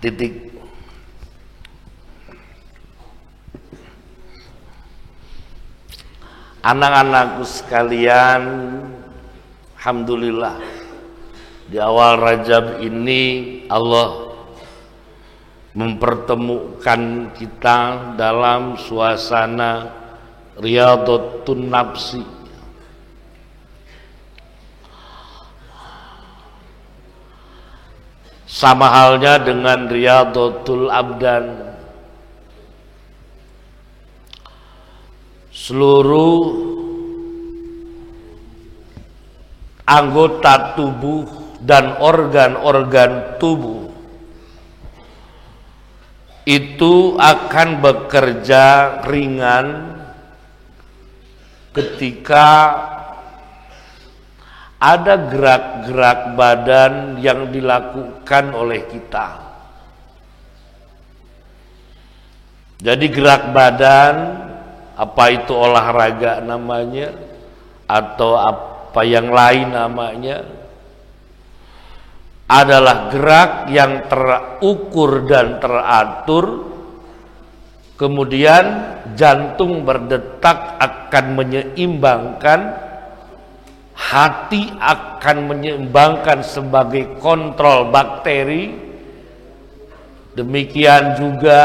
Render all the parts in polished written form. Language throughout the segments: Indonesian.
Titik. Anak-anakku sekalian, alhamdulillah di awal Rajab ini Allah mempertemukan kita dalam suasana riyadhatun nafsi. Sama halnya dengan riyadhatul abdan. Seluruh anggota tubuh dan organ-organ tubuh itu akan bekerja ringan ketika ada gerak-gerak badan yang dilakukan oleh kita. Jadi gerak badan, apa itu olahraga namanya, atau apa yang lain namanya, adalah gerak yang terukur dan teratur. Kemudian jantung berdetak akan menyeimbangkan, hati akan menyeimbangkan sebagai kontrol bakteri, demikian juga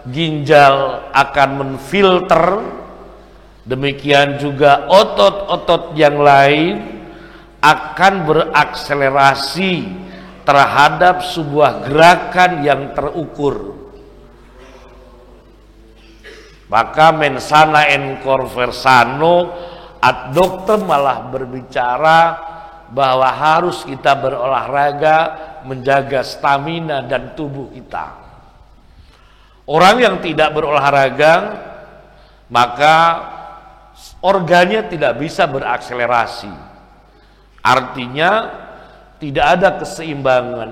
ginjal akan menfilter, demikian juga otot-otot yang lain akan berakselerasi terhadap sebuah gerakan yang terukur. Maka mensana en corversano, dokter malah berbicara bahwa harus kita berolahraga menjaga stamina dan tubuh kita. Orang yang tidak berolahraga maka organnya tidak bisa berakselerasi. Artinya tidak ada keseimbangan.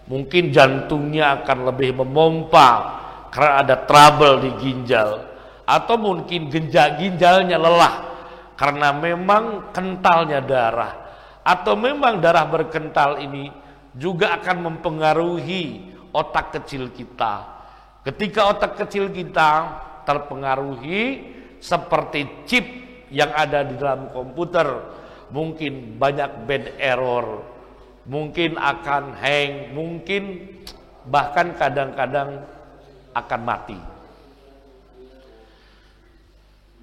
Mungkin jantungnya akan lebih memompa karena ada trouble di ginjal, atau mungkin ginjalnya lelah karena memang kentalnya darah, atau memang darah berkental ini juga akan mempengaruhi otak kecil kita. Ketika otak kecil kita terpengaruhi seperti chip yang ada di dalam komputer, mungkin banyak bad error, mungkin akan hang, mungkin bahkan kadang-kadang akan mati.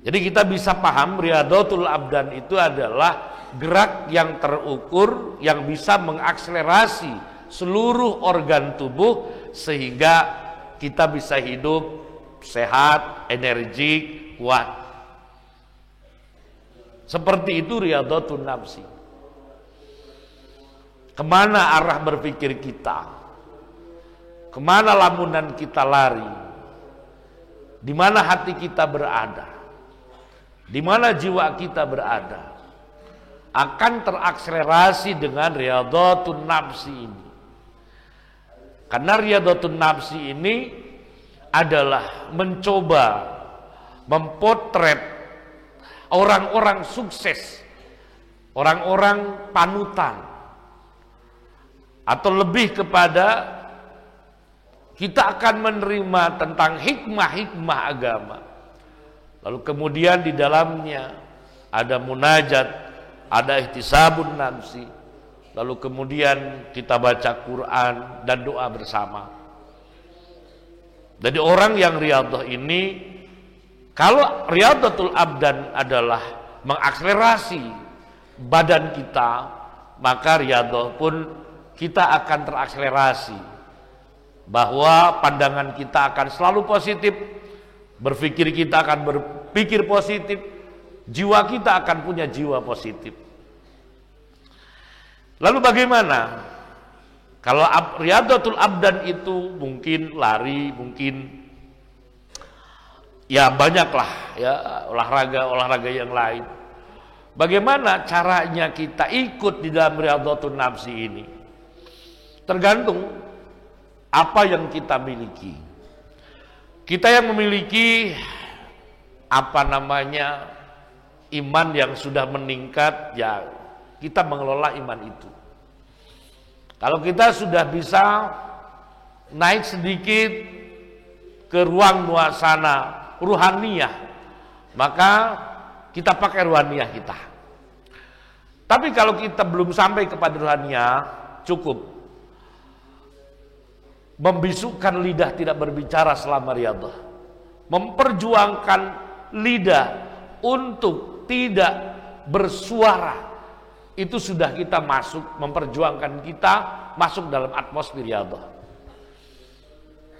Jadi kita bisa paham riyadhatul abdan itu adalah gerak yang terukur yang bisa mengakselerasi seluruh organ tubuh sehingga kita bisa hidup sehat, energik, kuat. Seperti itu riyadhatun nafsi. Kemana arah berpikir kita? Kemana lamunan kita lari? Di mana hati kita berada? Di mana jiwa kita berada? Akan terakselerasi dengan riyadhatun nafsi ini. Karena riyadhatun nafsi ini adalah mencoba mempotret orang-orang sukses, orang-orang panutan, atau lebih kepada kita akan menerima tentang hikmah-hikmah agama. Lalu kemudian di dalamnya ada munajat, ada ihtisabun nafsi. Lalu kemudian kita baca Quran dan doa bersama. Jadi orang yang riyadhah ini, kalau riyadhatul abdan adalah mengakselerasi badan kita, maka riyadhah pun kita akan terakselerasi. Bahwa pandangan kita akan selalu positif, berpikir kita akan berpikir positif, jiwa kita akan punya jiwa positif. Lalu bagaimana? Kalau riyadhatul abdan itu mungkin lari, mungkin ya banyaklah ya olahraga yang lain. Bagaimana caranya kita ikut di dalam riyadhatun nafsi ini? Tergantung apa yang kita miliki. Kita yang memiliki iman yang sudah meningkat, ya kita mengelola iman itu. Kalau kita sudah bisa naik sedikit ke ruang nuasana ruhaniyah, maka kita pakai ruhaniyah kita. Tapi kalau kita belum sampai kepada ruhaniyah, cukup membisukkan lidah tidak berbicara selama riyadhah, memperjuangkan lidah untuk tidak bersuara, itu sudah kita masuk, memperjuangkan kita masuk dalam atmosfer riyadhah.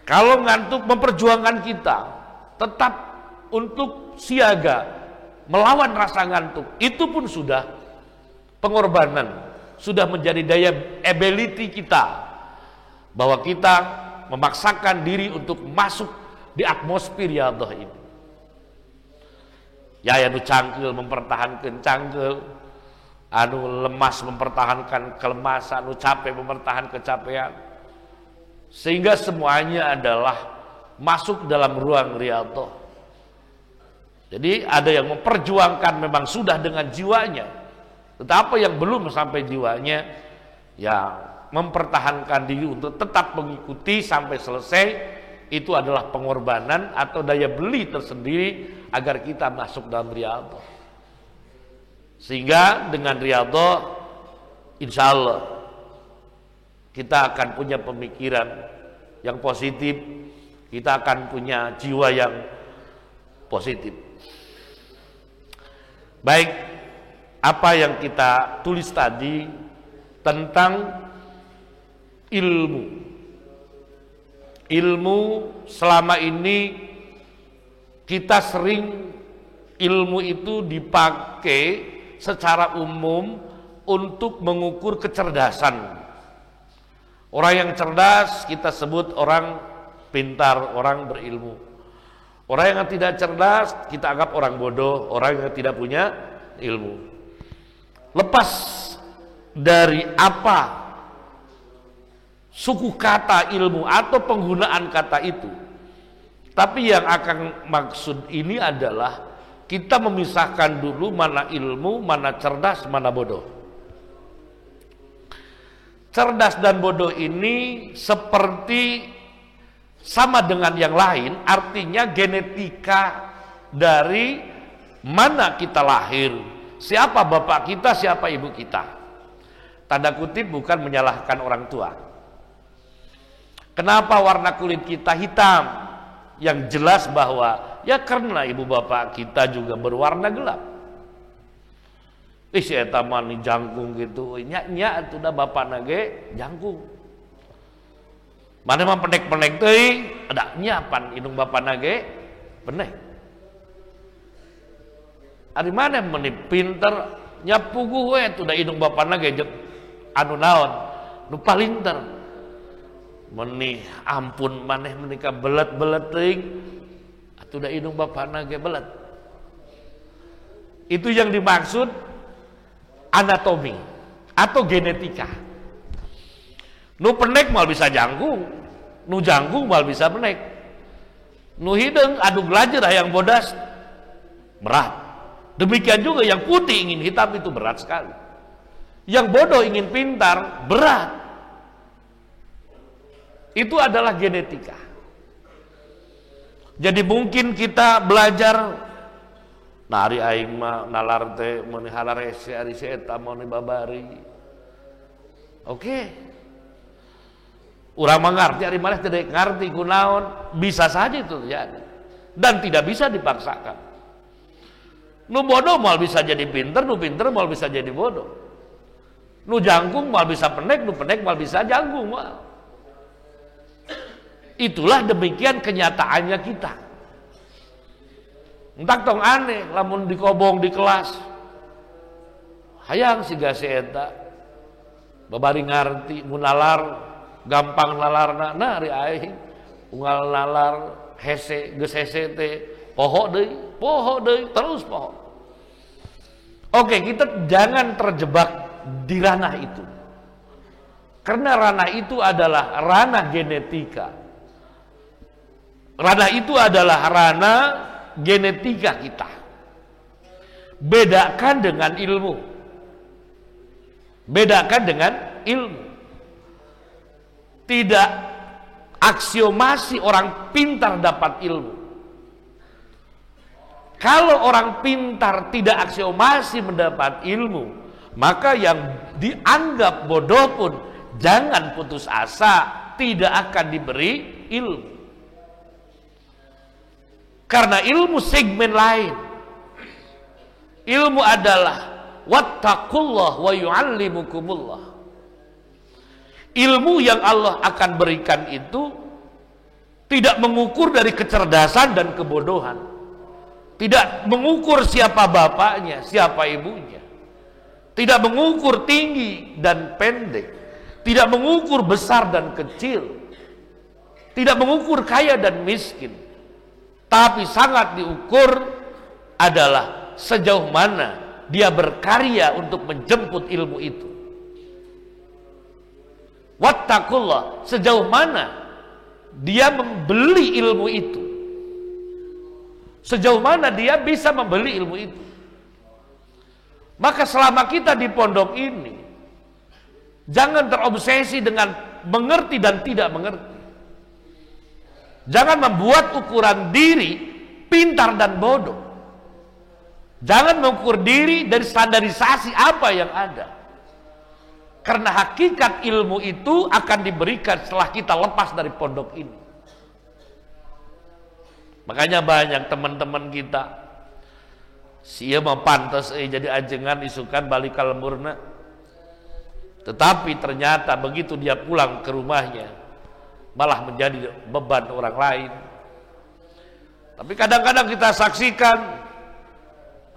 Kalau ngantuk, memperjuangkan kita tetap untuk siaga melawan rasa ngantuk, itu pun sudah pengorbanan, sudah menjadi daya ability kita, bahwa kita memaksakan diri untuk masuk di atmosfer riyadhah ini. Ya anu cangkel mempertahankan cangkel, anu lemas mempertahankan kelemasan, anu capek mempertahankan kecapean, sehingga semuanya adalah masuk dalam ruang riyadhah. Jadi ada yang memperjuangkan memang sudah dengan jiwanya, tetapi yang belum sampai jiwanya ya mempertahankan diri untuk tetap mengikuti sampai selesai. Itu adalah pengorbanan atau daya beli tersendiri agar kita masuk dalam riyadhah. Sehingga dengan riyadhah insya Allah kita akan punya pemikiran yang positif, kita akan punya jiwa yang positif. Baik, apa yang kita tulis tadi tentang ilmu. Ilmu selama ini kita sering ilmu itu dipakai secara umum untuk mengukur kecerdasan. Orang yang cerdas kita sebut orang pintar, orang berilmu. Orang yang tidak cerdas kita anggap orang bodoh, orang yang tidak punya ilmu. Lepas dari apa suku kata ilmu atau penggunaan kata itu, tapi yang akan maksud ini adalah kita memisahkan dulu mana ilmu, mana cerdas, mana bodoh. Cerdas dan bodoh ini seperti sama dengan yang lain, artinya genetika dari mana kita lahir, siapa bapak kita, siapa ibu kita. Tanda kutip bukan menyalahkan orang tua. Kenapa warna kulit kita hitam? Yang jelas bahwa ya karena ibu bapak kita juga berwarna gelap. Si eta mah ni jangkung gitu, nya atuh da bapak nage jangkung. Mana mah pendek-pendek teuing, ada nyapan hidung bapak nage pendek. Ari mana meni pinter nyapuguh we tuh da hidung bapak nage anu naon, nu palinter. Menih ampun maneh menikah belet-belet teuing atuh da hidung bapana ge belet. Itu yang dimaksud anatomi atau genetika. Nu pendek mal bisa jangkung, nu jangkung mal bisa pendek. Nu hideung adu glajer hayang bodas berat. Demikian juga yang putih ingin hitam itu berat sekali. Yang bodoh ingin pintar berat. Itu adalah genetika. Jadi mungkin kita belajar nari aing mah nalar teh mun halarese ari si eta mun babari. Oke. Urang mah ngarti ari maneh teu ngarti kunaon, bisa saja itu terjadi. Dan tidak bisa dipaksakan. Nu bodoh mal bisa jadi pinter, nu pinter mal bisa jadi bodoh. Nu jangkung mal bisa pendek, nu pendek mal bisa jangkung mal. Itulah demikian kenyataannya kita. Entak tong aneh lamun dikobong di kelas. Hayang siga si eta. Babari ngarti mun nalar gampang nalarna nah ari aing unggal nalar hese geus hese teh poho deui terus poho. Oke, kita jangan terjebak di ranah itu. Karena ranah itu adalah ranah genetika. Ranah itu adalah ranah genetika kita. Bedakan dengan ilmu. Bedakan dengan ilmu. Tidak aksiomasi orang pintar dapat ilmu. Kalau orang pintar tidak aksiomasi mendapat ilmu, maka yang dianggap bodoh pun jangan putus asa, tidak akan diberi ilmu. Karena ilmu segmen lain. Ilmu adalah wattaqullah wa yu'allimukumullah. Ilmu yang Allah akan berikan itu tidak mengukur dari kecerdasan dan kebodohan, tidak mengukur siapa bapaknya, siapa ibunya, tidak mengukur tinggi dan pendek, tidak mengukur besar dan kecil, tidak mengukur kaya dan miskin, tapi sangat diukur adalah sejauh mana dia berkarya untuk menjemput ilmu itu. Wattaqullah, sejauh mana dia membeli ilmu itu, sejauh mana dia bisa membeli ilmu itu. Maka selama kita di pondok ini, jangan terobsesi dengan mengerti dan tidak mengerti. Jangan membuat ukuran diri pintar dan bodoh. Jangan mengukur diri dari standarisasi apa yang ada. Karena hakikat ilmu itu akan diberikan setelah kita lepas dari pondok ini. Makanya banyak teman-teman kita, sia mau pantas jadi ajengan isukan balik ke lemburna. Tetapi ternyata begitu dia pulang ke rumahnya, malah menjadi beban orang lain. Tapi kadang-kadang kita saksikan,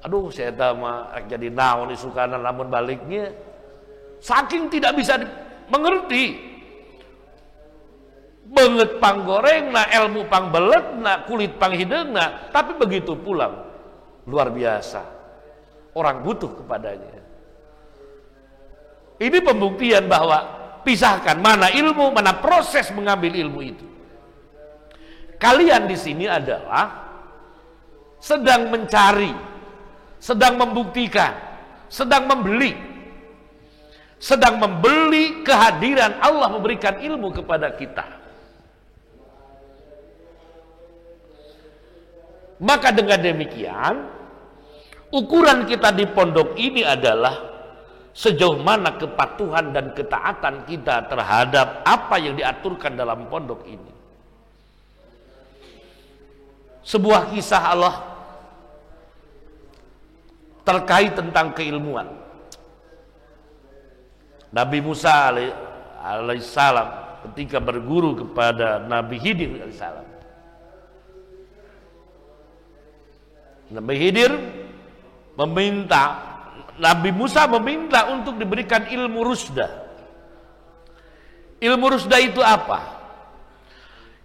aduh saya tahu mah jadi naon isukanan lamun baliknya, saking tidak bisa mengerti. Banget panggorengna, ilmu pangbeletna, kulit panghidengna, tapi begitu pulang luar biasa. Orang butuh kepadanya. Ini pembuktian bahwa pisahkan mana ilmu, mana proses mengambil ilmu itu. Kalian di sini adalah sedang mencari, sedang membuktikan, sedang membeli, sedang membeli kehadiran Allah memberikan ilmu kepada kita. Maka dengan demikian, ukuran kita di pondok ini adalah sejauh mana kepatuhan dan ketaatan kita terhadap apa yang diaturkan dalam pondok ini. Sebuah kisah Allah terkait tentang keilmuan. Nabi Musa alaihissalam ketika berguru kepada Nabi Khidir alaihissalam. Nabi Khidir meminta, Nabi Musa meminta untuk diberikan ilmu rusda. Ilmu rusda itu apa?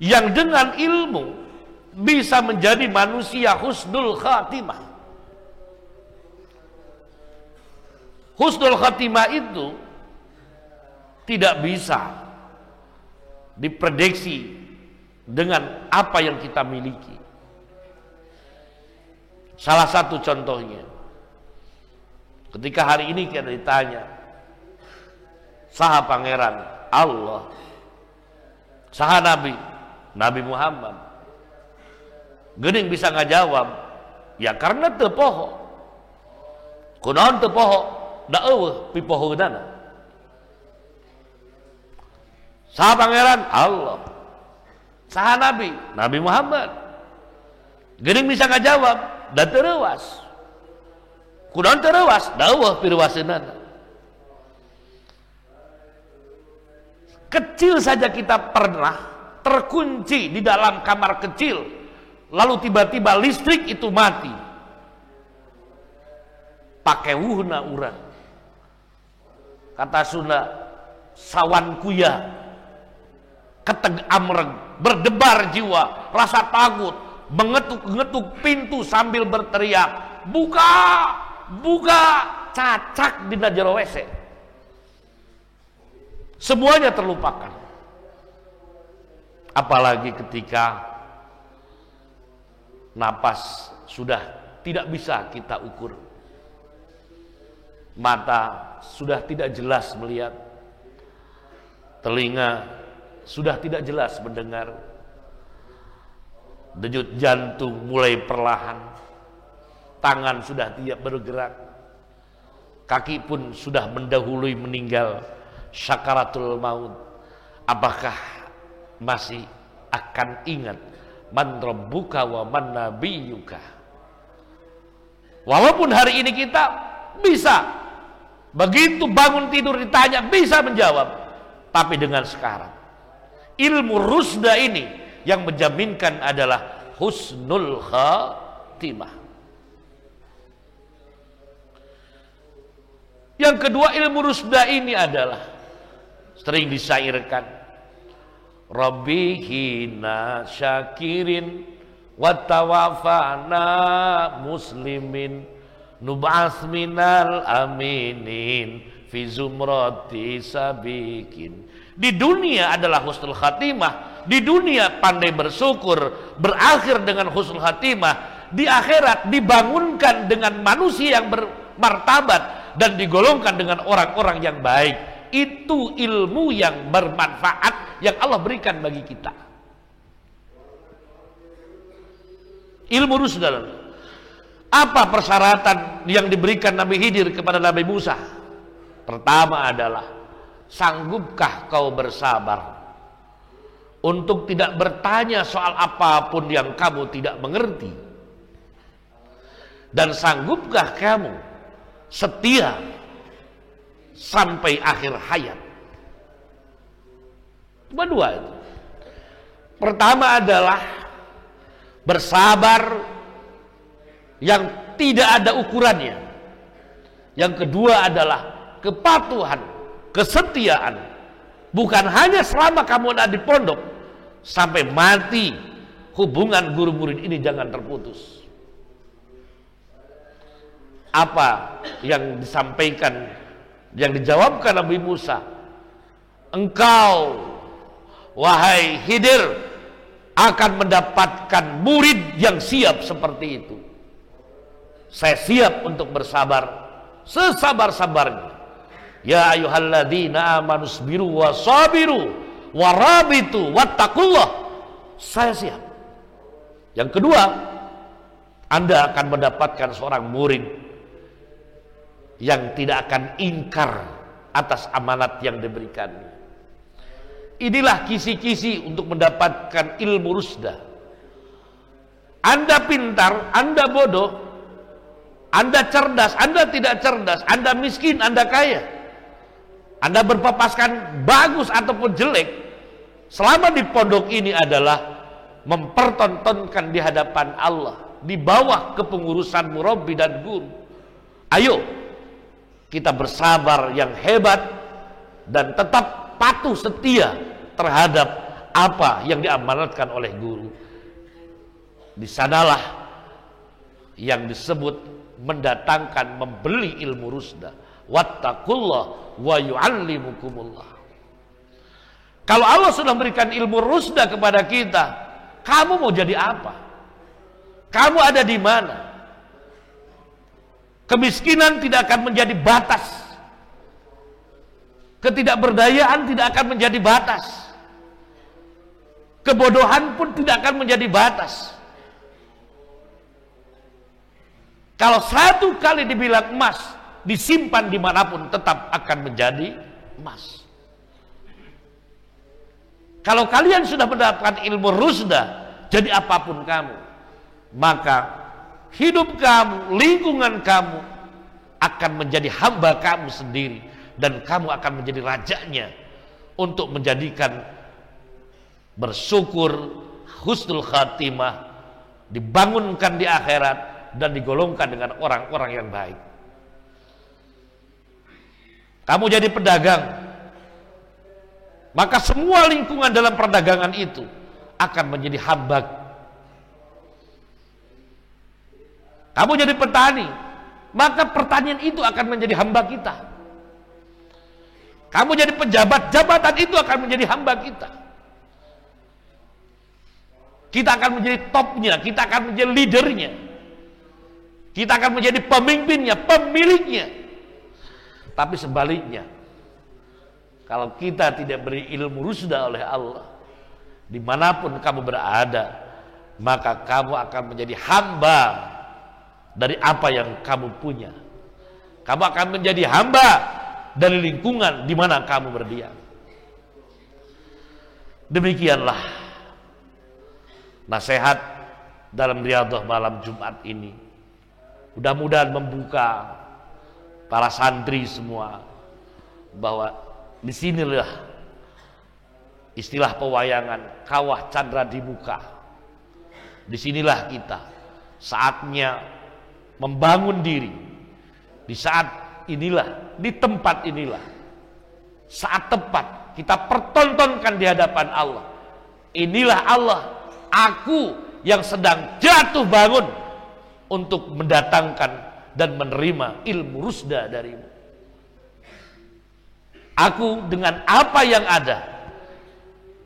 Yang dengan ilmu bisa menjadi manusia husnul khatimah. Husnul khatimah itu tidak bisa diprediksi dengan apa yang kita miliki. Salah satu contohnya, ketika hari ini kita ditanya, saha pangeran Allah, saha Nabi, Nabi Muhammad, geuning bisa ngajawab, ya karena teu poho. Kunaon teu poho? Da eueuh pipohoeunana. Saha pangeran Allah, saha Nabi, Nabi Muhammad, geuning bisa ngajawab, da teu reuwas. Kunaon teu reuwas? Da eueuh piruwaseunana. Kecil saja kita pernah terkunci di dalam kamar kecil, lalu tiba-tiba listrik itu mati. Pakewuhna urang. Kata Sunda, sawan kuya, keteg amreg, berdebar jiwa, rasa takut, mengetuk-ngetuk pintu sambil berteriak, buka, buka, cacak dina jero WC. Semuanya terlupakan. Apalagi ketika napas sudah tidak bisa kita ukur, mata sudah tidak jelas melihat, telinga sudah tidak jelas mendengar. Denyut jantung mulai perlahan, tangan sudah tidak bergerak, kaki pun sudah mendahului meninggal, syakaratul maut. Apakah masih akan ingat man rabbuka wa man nabiyyuka? Walaupun hari ini kita bisa begitu bangun tidur ditanya bisa menjawab, tapi dengan sekarang ilmu rusda ini yang menjaminkan adalah husnul khatimah. Yang kedua, ilmu rusda ini adalah sering disyairkan, Rabbi hina syakirin wa tawafana muslimin nub'as minal aminin fi zumrati sabikin. Di dunia adalah husnul khatimah, di dunia pandai bersyukur, berakhir dengan husnul khatimah, di akhirat dibangunkan dengan manusia yang bermartabat dan digolongkan dengan orang-orang yang baik. Itu ilmu yang bermanfaat yang Allah berikan bagi kita. Ilmu rusda. Apa persyaratan yang diberikan Nabi Khidir kepada Nabi Musa? Pertama adalah, sanggupkah kau bersabar untuk tidak bertanya soal apapun yang kamu tidak mengerti? Dan sanggupkah kamu setia sampai akhir hayat? Cuma dua itu. Pertama adalah bersabar yang tidak ada ukurannya. Yang kedua adalah kepatuhan, kesetiaan. Bukan hanya selama kamu ada di pondok, sampai mati hubungan guru murid ini jangan terputus. Apa yang disampaikan, yang dijawabkan Nabi Musa, engkau wahai Khidir akan mendapatkan murid yang siap seperti itu. Saya siap untuk bersabar sesabar-sabarnya. Ya ayyuhalladzina amanu sabiru wa sabiru warabitu wattaqullah. Saya siap. Yang kedua, Anda akan mendapatkan seorang murid yang tidak akan ingkar atas amanat yang diberikan. Inilah kisi-kisi untuk mendapatkan ilmu rusda. Anda pintar, Anda bodoh, Anda cerdas, Anda tidak cerdas, Anda miskin, Anda kaya, Anda berpapaskan bagus ataupun jelek, selama di pondok ini adalah mempertontonkan di hadapan Allah, di bawah kepengurusan murabbi dan guru. Ayo kita bersabar yang hebat dan tetap patuh setia terhadap apa yang diamanatkan oleh guru. Di sanalah yang disebut mendatangkan, membeli ilmu rusda. Wattaqullah wa yu'allimukumullah. Kalau Allah sudah memberikan ilmu rusda kepada kita, kamu mau jadi apa? Kamu ada di mana? Kemiskinan tidak akan menjadi batas. Ketidakberdayaan tidak akan menjadi batas. Kebodohan pun tidak akan menjadi batas. Kalau satu kali dibilang emas, disimpan dimanapun tetap akan menjadi emas. Kalau kalian sudah mendapatkan ilmu rusda, jadi apapun kamu, maka hidup kamu, lingkungan kamu akan menjadi hamba kamu sendiri, dan kamu akan menjadi rajanya untuk menjadikan bersyukur, husnul khatimah, dibangunkan di akhirat dan digolongkan dengan orang-orang yang baik. Kamu jadi pedagang, maka semua lingkungan dalam perdagangan itu akan menjadi hamba. Kamu jadi petani, maka pertanian itu akan menjadi hamba kita. Kamu jadi pejabat, jabatan itu akan menjadi hamba kita. Kita akan menjadi topnya, kita akan menjadi leadernya, kita akan menjadi pemimpinnya, pemiliknya. Tapi sebaliknya, Kalau kita tidak beri ilmu rusda oleh Allah, dimanapun kamu berada, maka kamu akan menjadi hamba dari apa yang kamu punya. Kamu akan menjadi hamba dari lingkungan di mana kamu berdiam. Demikianlah nasihat dalam Riyadhah malam Jumat ini. Mudah-mudahan membuka para santri semua bahwa disinilah istilah pewayangan kawah candra di muka. Disinilah kita saatnya membangun diri. Di saat inilah, di tempat inilah, saat tepat kita pertontonkan di hadapan Allah. Inilah Allah, aku yang sedang jatuh bangun untuk mendatangkan dan menerima ilmu rusda darimu. Aku dengan apa yang ada,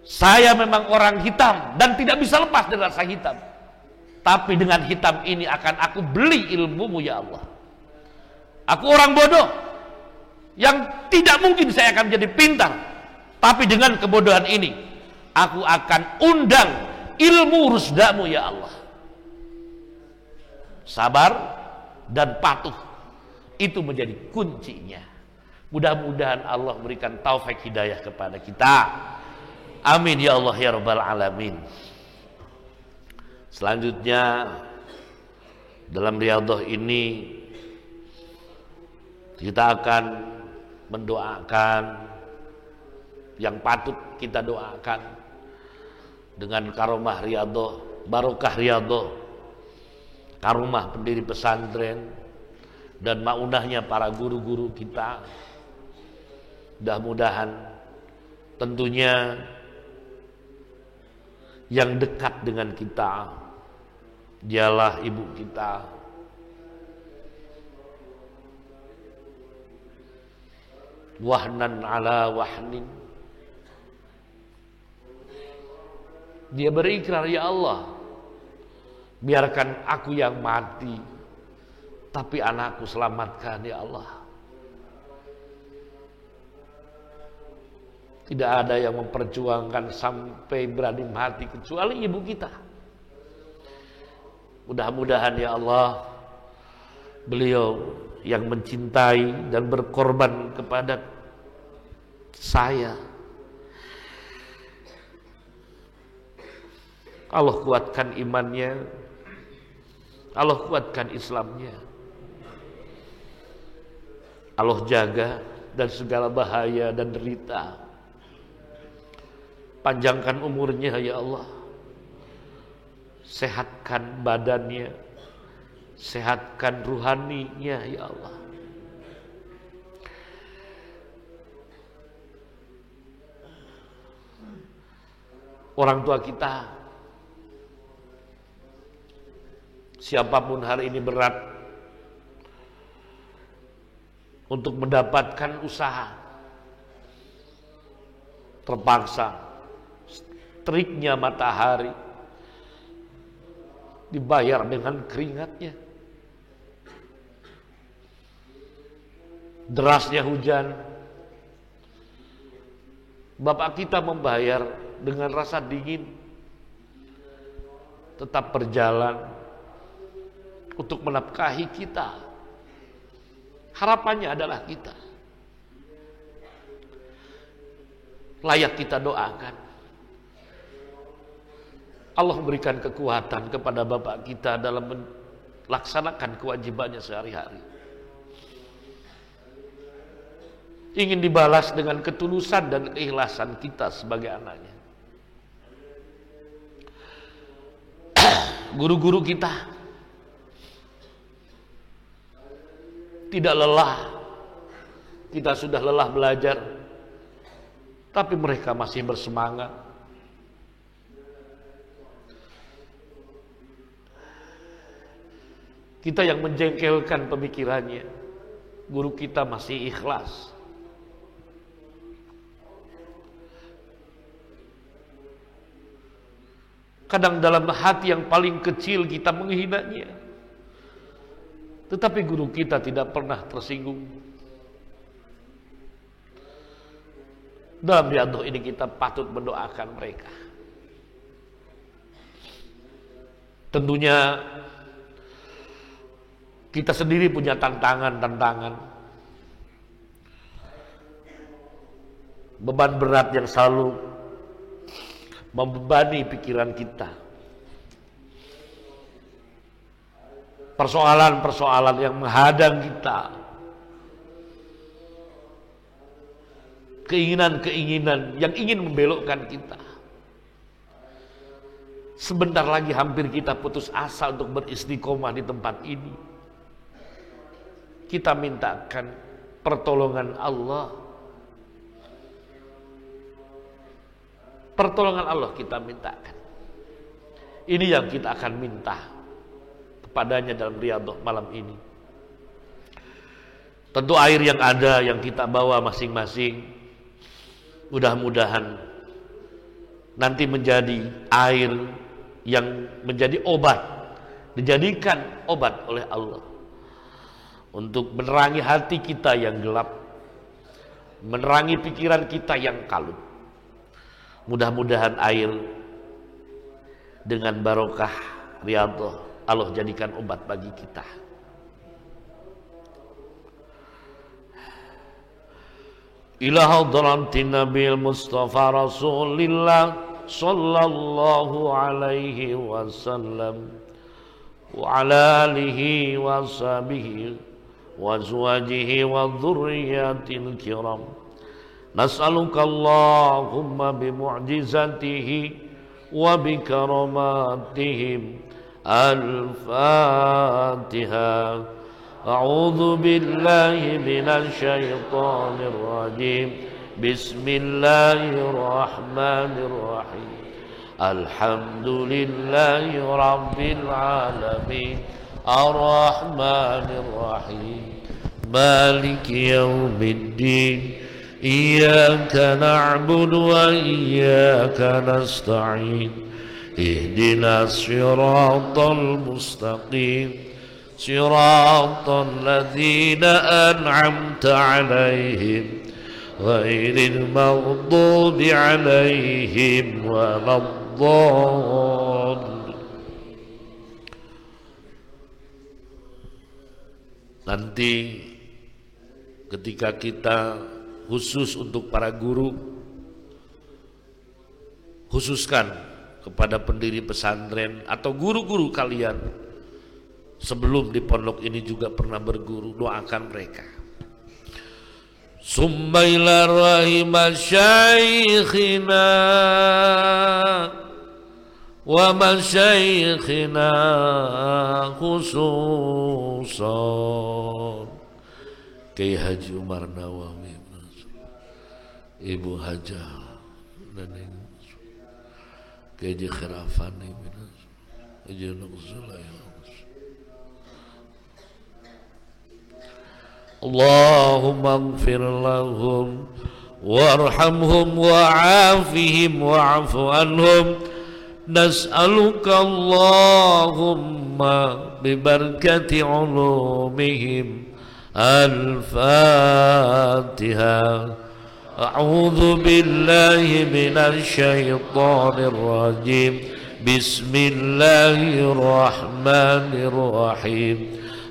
saya memang orang hitam dan tidak bisa lepas dari rasa hitam. Tapi dengan hitam ini akan aku beli ilmumu ya Allah. Aku orang bodoh yang tidak mungkin saya akan menjadi pintar. Tapi dengan kebodohan ini aku akan undang ilmu rusdamu ya Allah. Sabar dan patuh itu menjadi kuncinya. Mudah-mudahan Allah berikan taufik hidayah kepada kita. Amin ya Allah ya rabbal alamin. Selanjutnya dalam Riyadhah ini kita akan mendoakan yang patut kita doakan dengan karomah Riyadhah, barokah Riyadhah, karomah pendiri pesantren dan maunahnya para guru-guru kita. Mudah-mudahan tentunya yang dekat dengan kita dialah ibu kita, wahnan ala wahnin. Dia berikrar, ya Allah, biarkan aku yang mati, tapi anakku selamatkan ya Allah. Tidak ada yang memperjuangkan sampai berani mati kecuali ibu kita. Mudah-mudahan ya Allah, beliau yang mencintai dan berkorban kepada saya, Allah kuatkan imannya, Allah kuatkan Islamnya, Allah jaga dari segala bahaya dan derita. Panjangkan umurnya ya Allah, sehatkan badannya, sehatkan ruhaninya ya Allah. Orang tua kita, siapapun hari ini berat untuk mendapatkan usaha, terpaksa teriknya matahari dibayar dengan keringatnya, derasnya hujan, bapak kita membayar dengan rasa dingin, tetap berjalan untuk menafkahi kita. Harapannya adalah kita layak kita doakan. Allah memberikan kekuatan kepada bapak kita dalam melaksanakan kewajibannya sehari-hari. Ingin dibalas dengan ketulusan dan keikhlasan kita sebagai anaknya. Guru-guru kita tidak lelah. Kita sudah lelah belajar, tapi mereka masih bersemangat. Kita yang menjengkelkan pemikirannya, guru kita masih ikhlas. Kadang dalam hati yang paling kecil kita menghinanya, tetapi guru kita tidak pernah tersinggung. Dalam riyadhah ini kita patut mendoakan mereka. Tentunya kita sendiri punya tantangan-tantangan, beban berat yang selalu membebani pikiran kita, persoalan-persoalan yang menghadang kita, keinginan-keinginan yang ingin membelokkan kita. Sebentar lagi hampir kita putus asa untuk beristiqomah di tempat ini. Kita mintakan pertolongan Allah. Pertolongan Allah kita mintakan. Ini yang kita akan minta kepadanya dalam riyadhah malam ini. Tentu air yang ada yang kita bawa masing-masing, mudah-mudahan nanti menjadi air yang menjadi obat, dijadikan obat oleh Allah untuk menerangi hati kita yang gelap, menerangi pikiran kita yang kalut. Mudah-mudahan air dengan barokah riyadhah Allah jadikan obat bagi kita. Ila hadratin Nabil Mustafa Rasulillah sallallahu alaihi wasallam wa ala alihi wa sahbihi wa azwajihi wa dhurriyyatil kiram. Nas'aluka Allahumma bi mu'jizatihi wa bi karamatihim. Al-Fatiha. A'udzu billahi minasy syaithanir rajim. Bismillahirrahmanirrahim. Alhamdulillahi rabbil alamin. Ar-Rahmanir-Rahim. Maliki yaumiddin. Iyyaka na'budu wa iyyaka nasta'in. Ihdinas siratal mustaqim. Siratal ladzina an'amta 'alaihim ghairil maghdubi 'alaihim waladdallin. Nanti ketika kita khusus untuk para guru, khususkan kepada pendiri pesantren atau guru-guru kalian sebelum di pondok ini juga pernah berguru, doakan mereka. Summa ila rahima syaikhina wa masyaikhina khususan Kiai Haji Umar Nawawi, Ibu Hajah dan Kiai Haji Khirafani, Haji Naqzulaya. Allahumma ighfir lahum warhamhum wa'afihim wa'fu anhum. Nas'aluka Allahumma bibarakati ulumihim. Al-Fatiha. A'udzu billahi minasy syaithanir rajim. Bismillahirrahmanirrahim.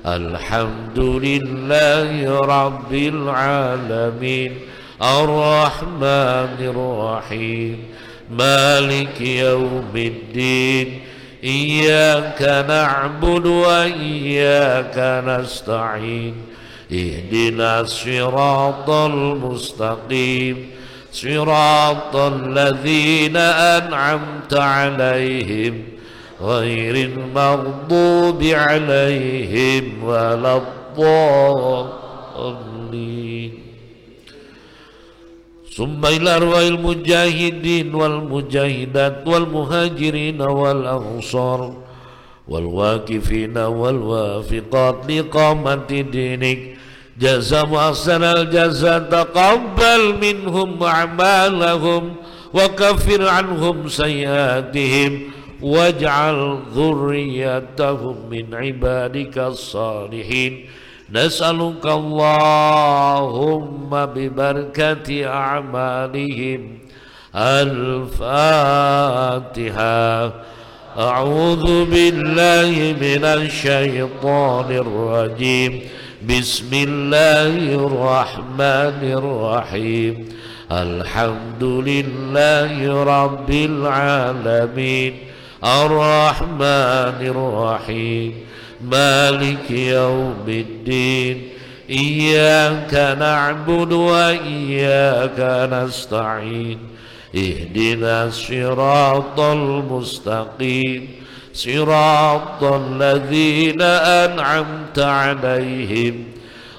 Alhamdulillahi rabbil alamin. Ar-Rahmanir-Rahim. Maliki yaumiddin. Iyyaka na'budu wa iyyaka nasta'in. Ihdinas siratal mustaqim. Siratal ladzina an'amta 'alaihim ghairil maghdubi 'alaihim waladdallin. Summa ila arwahil mujahidin wal mujahidat wal muhajirin wal ansar wal waqifina wal wafiqat liqamati dinik. Jazamu ahsanal jaza. Taqabbal minhum a'malahum wa kaffir anhum sayyi'atihim waj'al dhurriyyatahum min ibadika as-salihin. نسألك اللهم ببركة أعمالهم. الفاتحة. أعوذ بالله من الشيطان الرجيم. بسم الله الرحمن الرحيم. الحمد لله رب العالمين الرحمن الرحيم مالك يوم الدين إياك نعبد وإياك نستعين اهدنا الصراط المستقيم صراط الذين أنعمت عليهم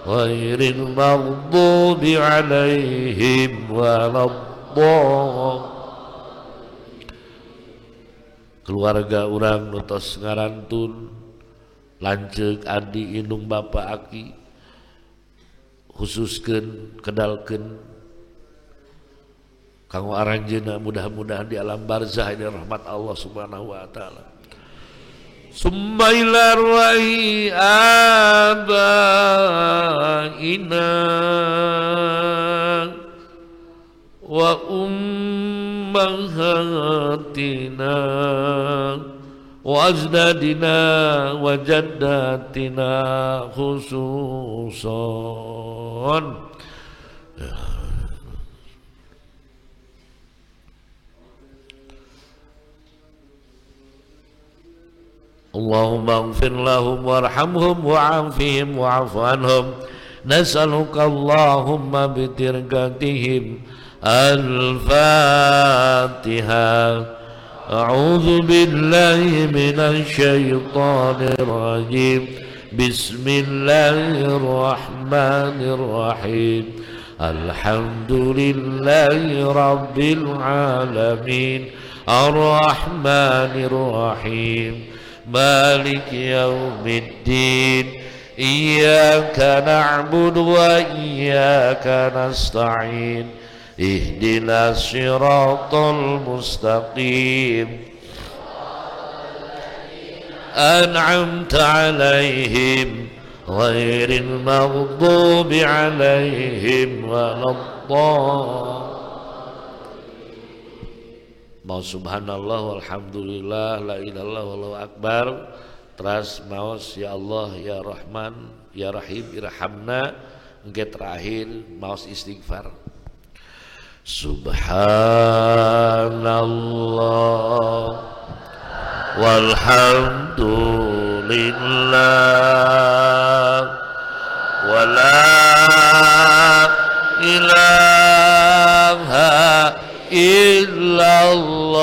غير المغضوب عليهم ولا الضالين. Keluarga urang nutos ngarantun lanceuk adi indung bapak aki khususkeun kedalkeun kanggo aranjeunna mudah-mudahan di alam barzah ini rahmat Allah Subhanahu wa taala. Summa ila ruhi abaina wa ummahatina wa ajdadina wa jaddatina khususan. Allahumma ighfir lahum warhamhum wa'afihim wa'fu anhum. Nas'aluka Allahumma bitirgatihim. Al-Fatiha. A'udzu billahi minasy syaithanir rajim. Bismillahirrahmanirrahim. Alhamdulillahi rabbil alamin arrahmanir rahim مالك يوم الدين إياك نعبد وإياك نستعين اهدنا الصراط المستقيم أنعمت عليهم غير المغضوب عليهم ولا الضالين. Mau subhanallah walhamdulillah la ilaha illallah wallahu akbar. Teras maos ya Allah ya Rahman ya Rahim irhamna. Engke terakhir maos istighfar. Subhanallah walhamdulillah wala ilaha illallah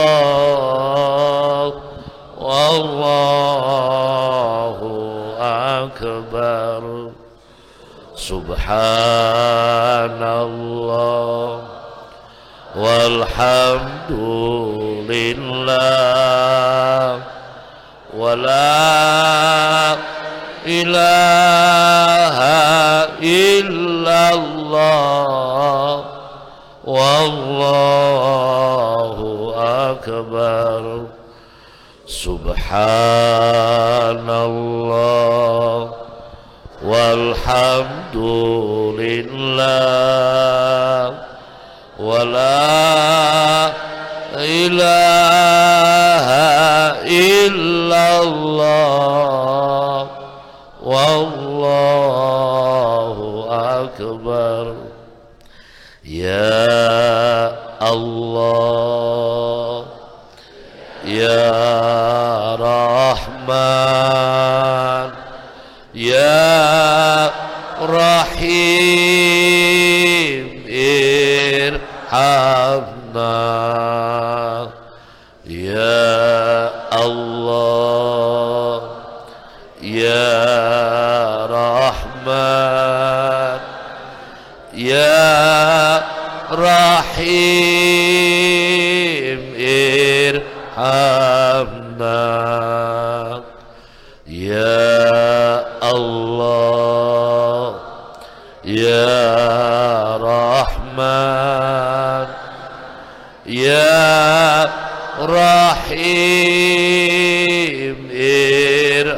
wallahu akbar. Subhanallah walhamdulillah wala ilaha illallah wallahu akbar. Subhanallah walhamdulillah wala ilaha illallah wallahu akbar. Ya Allah ya Rahman ya Rahim irhamna. Ya Allah ya Rahman ya Rahim irhamna. Ya Allah ya Rahman ya Rahim irhamna.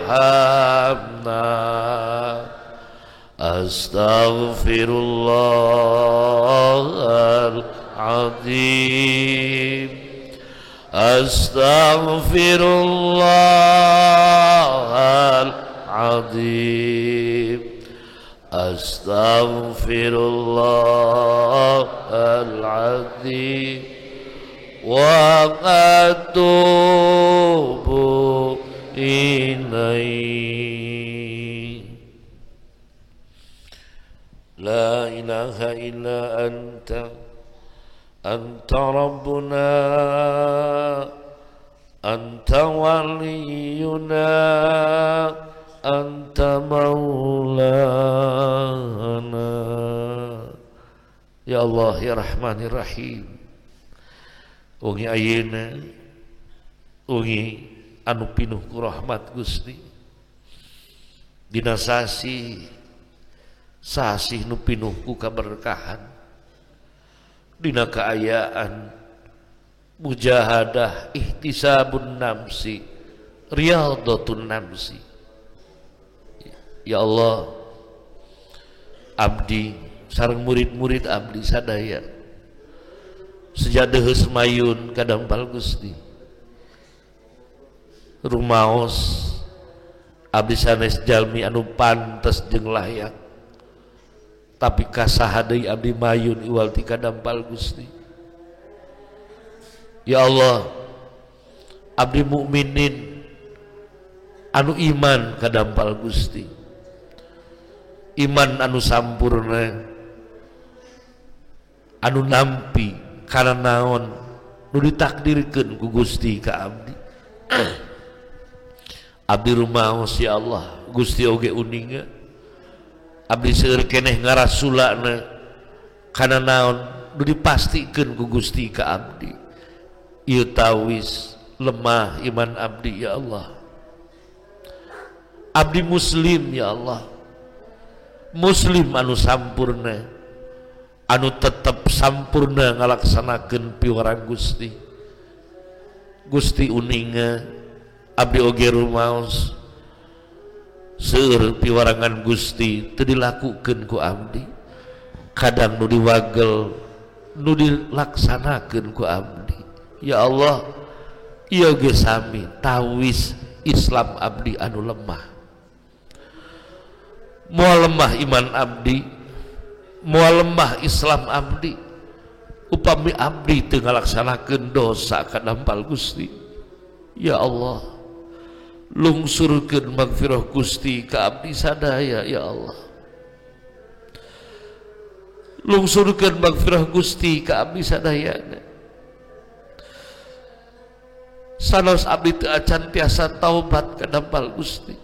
Astaghfirullahaladzim. Astaghfirullahaladzim. Astaghfirullahaladzim. Wa atubu ilaih. La ilaha illa anta rabbuna, anta waliyuna, anta maulana. Ya Allah ya Rahman ya Rahim, ungi ayeuna ungi anu pinuh ku rahmat Gusti, dina sasi sasih nu pinuh ku kaberkahan, dina kaayaan mujahadah ihtisabun namsi riyadhatun namsi. Ya Allah, abdi sareng murid-murid abdi sadaya sejadeus mayun kadampal Gusti, rumaos abdi sanes jalmi anu pantes jeung layak, tapi kasaha deui abdi mayun iwal ti kadampal Gusti. Ya Allah, abdi mukminin anu iman kadampal Gusti, iman anu sampurna, anu nampi kana naon nu ditakdirkeun ku Gusti ka abdi. Abdi rumaos ya Allah, Gusti oge uninga abdi seueur keneh ngarasulana kana naon nu dipastikeun ku Gusti ka abdi. Ieu tawis lemah iman abdi ya Allah. Abdi muslim ya Allah, muslim anu sampurna, anu tetep sampurna ngalaksanakeun piwara Gusti. Gusti uninga abdi oge rumaos seueur piwarangan Gusti teu dilakukeun ku abdi, kadang nu diwagel nu dilaksanakeun ku abdi. Ya Allah, ieu ge sami tawis Islam abdi anu lemah. Moal lemah iman abdi, moal lemah Islam abdi, upami abdi teu ngalaksanakeun dosa kadampal Gusti. Ya Allah, lungsurkeun magfirah Gusti ka abdi sadaya ya Allah. Lungsurkeun magfirah Gusti ka abdi sadayana. Sanos abdi teu acan tiasa taubat kadampal Gusti.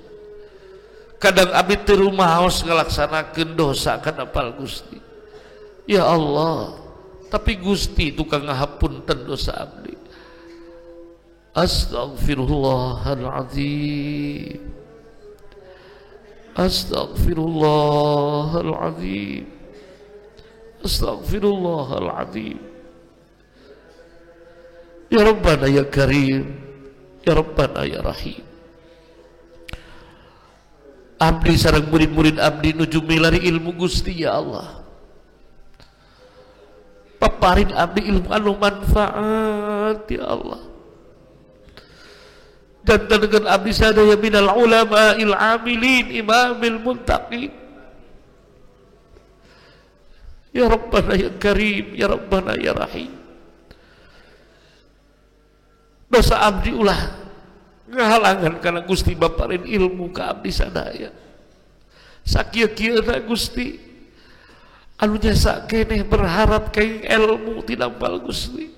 Kadang abdi teu rumaos ngalaksanakeun dosa kadampal Gusti. Ya Allah, tapi Gusti tukang ngahapunten dosa abdi. Astaghfirullahaladzim. Astaghfirullahaladzim. Astaghfirullahaladzim. Ya Rabbana ya Karim, ya Rabbana ya Rahim. Abdi sareng murid-murid abdi nuju milari ilmu Gusti ya Allah. Paparin abdi ilmu anu manfaat ya Allah. Dan dengan abdi sadaya minal ulama'il amilin imamil muttaqin. Ya Rabbana ya Karim, ya Rabbana ya Rahim. Dosa abdi ulah ngahalangan karena Gusti baparin ilmu ka abdi sadaya. Sakieu-kieuna Gusti anu jasa keneh berharap kaing ilmu tinampal Gusti.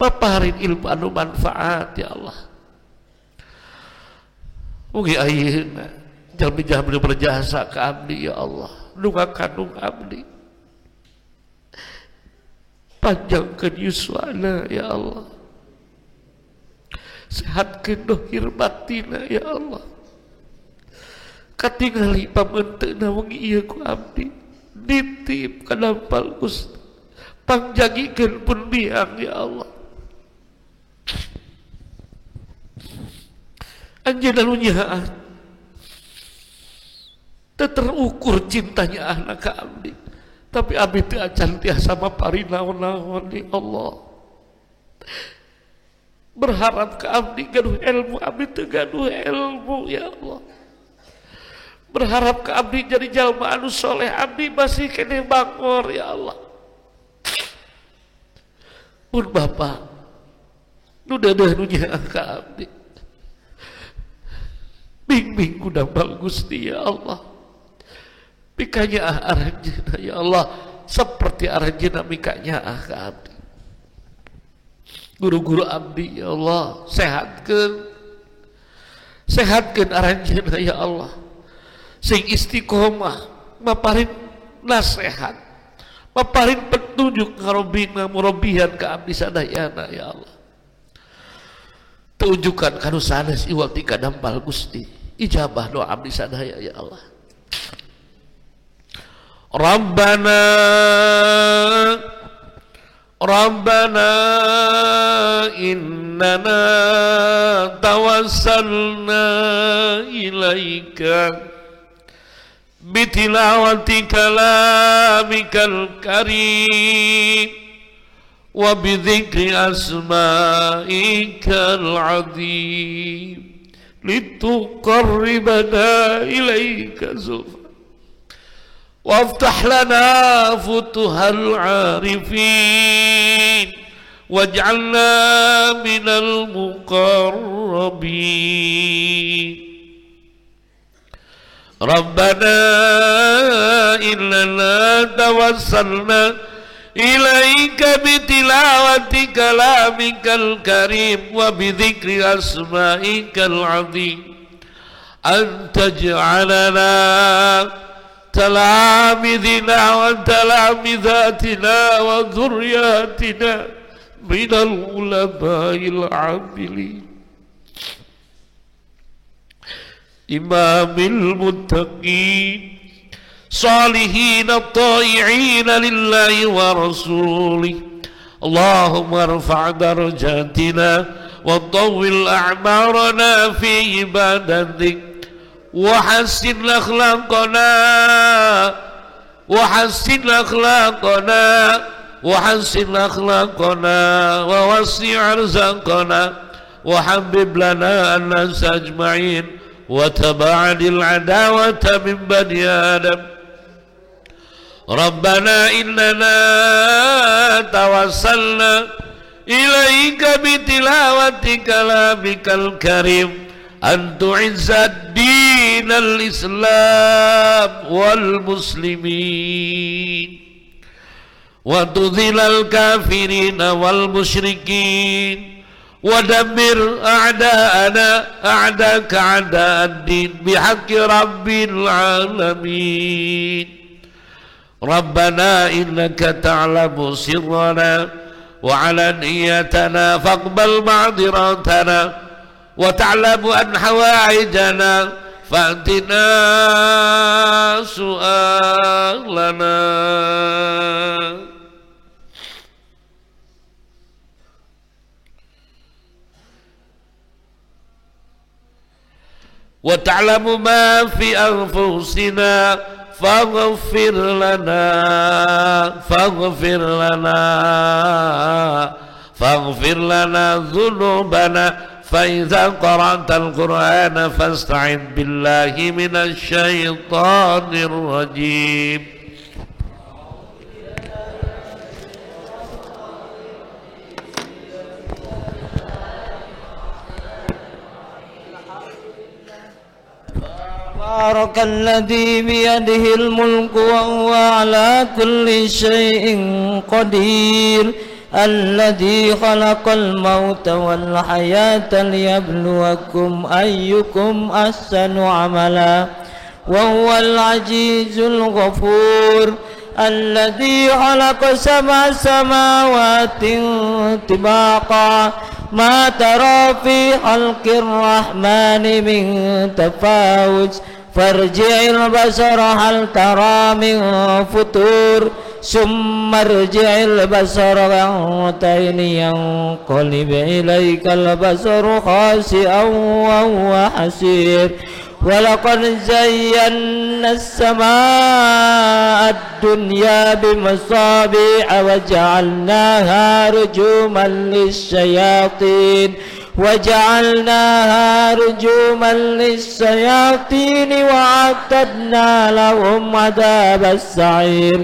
Paparin ilmu anu manfaat ya Allah. Mugi ayeuna jalmi-jalmi berjasa ka abdi ya Allah, nu ngakandung abdi. Panjangkeun yuswana ya Allah, sehatkeun dohir batina ya Allah. Katingali pamenteuna wengi ieu ku abdi, nitip kadampal Gusti, pangjagikeun pun biang ya Allah. Anjeunna nu nyahat terukur cintanya anak ka abdi. Tapi abdi teu acan tiasa mapari naon-naon ya Allah. Berharap ke abdi gaduh ilmu, abdi teu gaduh ilmu ya Allah. Berharap ke abdi jadi jalma anu soleh, abdi masih kene bangor ya Allah. Pun Bapak nu dadah nu nyaah ka abdi, bimbing ku dampal Gusti ya Allah. Mikanya aranjeuna ya Allah seperti aranjeuna mikanya ka abdi. Guru-guru abdi ya Allah sehatkeun aranjeuna ya Allah. Sing istiqomah maparin nasihat, maparin petunjuk ngarobina murabihan ka abdi sadayana ya Allah. Tunjukkan kanu sanes iwal tika dampal Gusti, ijabah doa abdi sadaya ya Allah. Rabbana innana tawassalna ilaika bitilawati kalamikal karim wa bidzikri asma'ikal azim lituqarribana ilaika zulfa وافتح لنا فتوح العارفين واجعلنا من المقربين ربنا إننا توسلنا إليك بتلاوة كلامك الكريم وبذكر أسمائك العظيم أن تجعلنا تلامذنا وتلامذاتنا وذرياتنا من العلماء العاملين إمام المتقين صالحين الطائعين لله ورسوله اللهم ارفع درجاتنا وطول أعمارنا في عبادتك وحسن أخلاقنا ووسع رزقنا وحبب لنا الناس أجمعين وتباعد العداوة من بني آدم ربنا إننا توسلنا إليك بتلاوة كلامك الكريم أن تعز الدين الإسلام والمسلمين وتذل الكافرين والمشركين ودمر أعداءنا أعداءك أعداء الدين بحق رب العالمين ربنا إنك تعلم سرنا وعلانيتنا فاقبل معذرتنا وتعلم أن حوائجنا فأتنا سؤالنا وتعلم ما في أنفسنا فاغفر لنا ذنوبنا فإذا قرأت القرآن فاستعذ بالله من الشيطان الرجيم تبارك الذي بيده الملك وهو على كل شيء قدير الذي خلق الموت والحياة ليبلوكم أيكم أحسن عملا وهو العزيز الغفور الذي خلق 7 سماوات طباقا ما ترى في خلق الرحمن من تفاوت فارجع البصر هل ترى من فطور ثم ارجع البصر كرتين ينقلب إليك البصر خاسئا وهو حسير ولقد زينا السماء الدنيا بمصابيح وجعلناها رجوما للشياطين وأعتدنا لهم عذاب السعير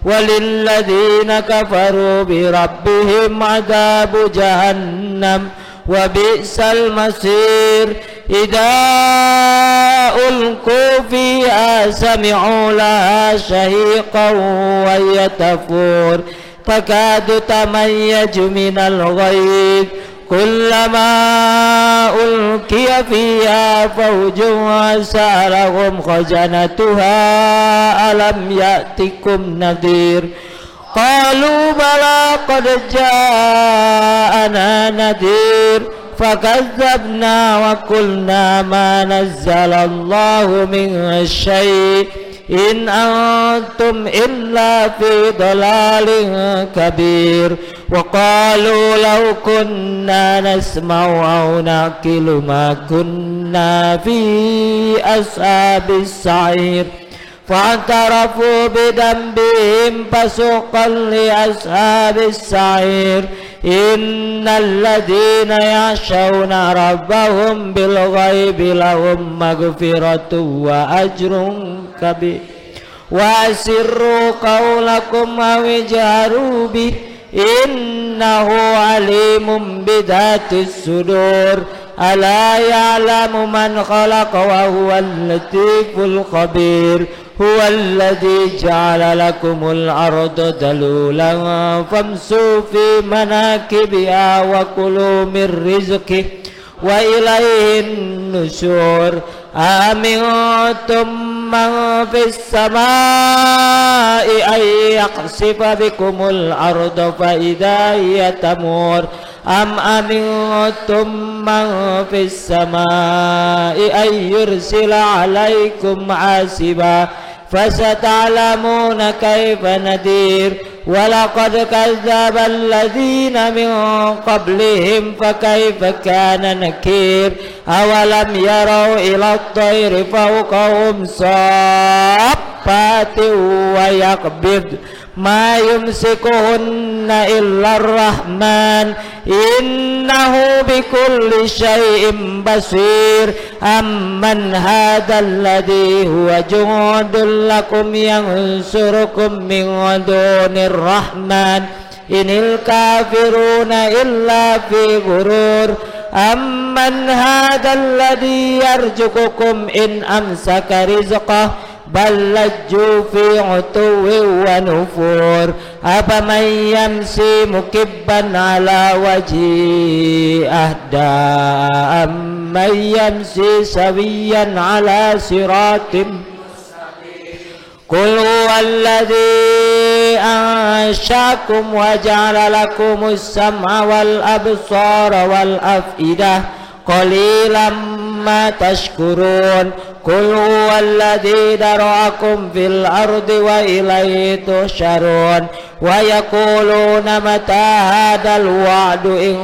وللذين كفروا بربهم عذاب جهنم وبئس المصير إذا ألقوا فيها سمعوا لها شهيقا وهي تفور تكاد تميز من الغيظ كلما ألقي فيها فوج سألهم خزنتها ألم يأتكم نذير قالوا بلى قد جاءنا نذير فكذبنا وقلنا ما نزل الله من شيء إن أنتم إلا في ضلال كبير وقالوا لو كنا نسمع أو نعقل ما كنا في أصحاب السعير فاعترفوا بذنبهم فسوقا لأصحاب السعير إن الذين يخشون ربهم بالغيب لهم مغفرة وأجر كبير وأسروا قولكم أو اجهروا به إنه عليم بذات الصدور ألا يعلم من خلق وهو اللطيف الخبير هو الذي جعل لكم الأرض ذلولا فامشوا في مناكبها وكلوا من رزقه وإليه النشور أأمنتم من في السماء أن يخسف بكم الأرض فإذا هي تمور أم أمنتم من في السماء أن يرسل عليكم حاسبا فستعلمون كيف نذير ولقد كذب الذين من قبلهم فكيف كان نكير أولم يروا إلى الطير فوقهم صافات ويقبض ما يمسكهن إلا الرحمن إنه بكل شيء بصير أمن هذا الذي هو جند لكم ينصركم من دون الرحمن إن الكافرون إلا في غرور أمن هذا الذي يرزقكم إن أمسك رزقه بل لجوا في عتو ونفور أفمن يمشي مكبا على وجهه أهدى أمن يمشي سويا على صراط قل هو الذي أنشأكم وجعل لكم السمع والأبصار والأفئدة قليلا ما تشكرون قل هو الذي ذرأكم في الأرض وإليه تحشرون ويقولون متى هذا الوعد إن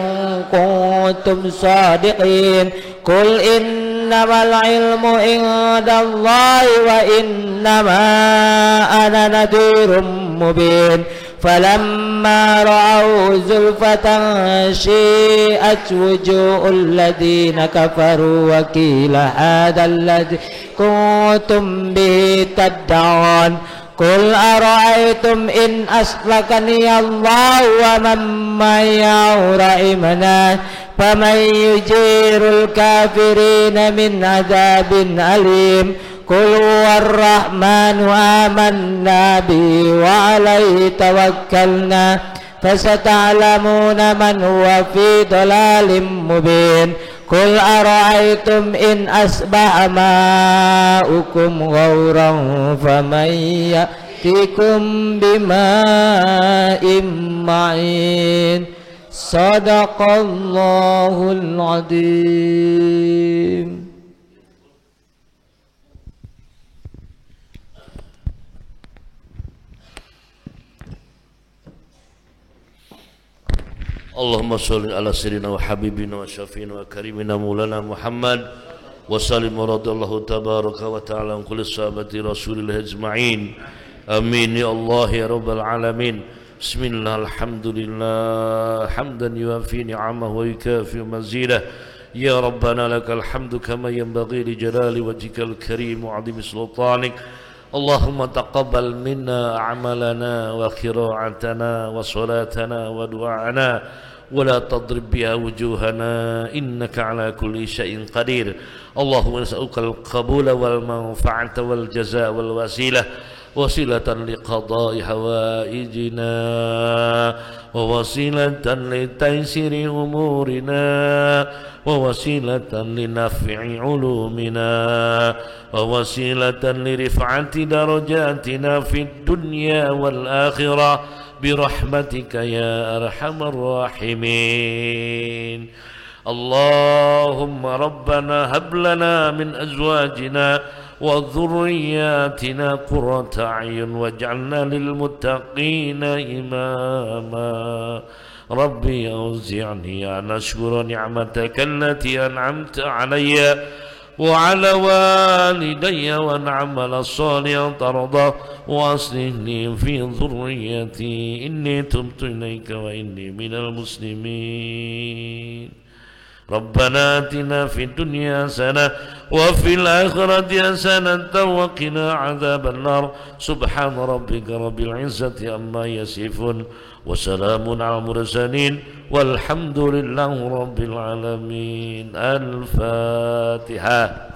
كنتم صادقين قل إنما العلم عند الله وإنما أنا نذير مبين فلما رأوا زلفة سيئت وجوه الذين كفروا وقيل هذا الذي كنتم به تدعون قل أرأيتم إن أسلكني الله ومن معي رحمنا فمن يجير الكافرين من عذاب أليم قل هو الرحمن آمنا به وعليه توكلنا فستعلمون من هو في ضلال مبين قل أرأيتم إن أصبح ماؤكم غورا فمن يأتيكم بماء معين صدق الله العظيم. Allahumma sholli ala sayyidina wa habibina wa syafiina wa karimina maulana Muhammad وسلم رضي الله تبارك وتعالى عن كل صحابة رسول الله أجمعين آمين يا الله يا رب العالمين. بسم الله الحمد لله حمدا يوافي نعمه ويكافئ مزيده. يا ربنا لك الحمد كما ينبغي لجلال وجهك الكريم وعظيم سلطانك. اللهم تقبل منا أعمالنا وقراءتنا وصلاتنا ودعاءنا ولا تضرب بها وجوهنا إنك على كل شيء قدير. اللهم نسألك القبول والمنفعة والجزاء والوسيلة وسيلة لقضاء حوائجنا ووسيلة لتيسير أمورنا ووسيلة لنفع علومنا ووسيلة لرفعة درجاتنا في الدنيا والآخرة برحمتك يا أرحم الراحمين. اللهم ربنا هب لنا من أزواجنا وذرياتنا قرة أعين واجعلنا للمتقين إماما. ربي أوزعني أن أشكر نعمتك التي أنعمت علي وعلى والدي وأن أعمل صالحا ترضاه وأصلح لي في ذريتي إني تبت إليك وإني من المسلمين. ربنا آتنا في الدنيا حسنة وفي الآخرة حسنة وقنا عذاب النار. سبحان ربك رب العزة عما يصفون وسلام على المرسلين والحمد لله رب العالمين. الفاتحة.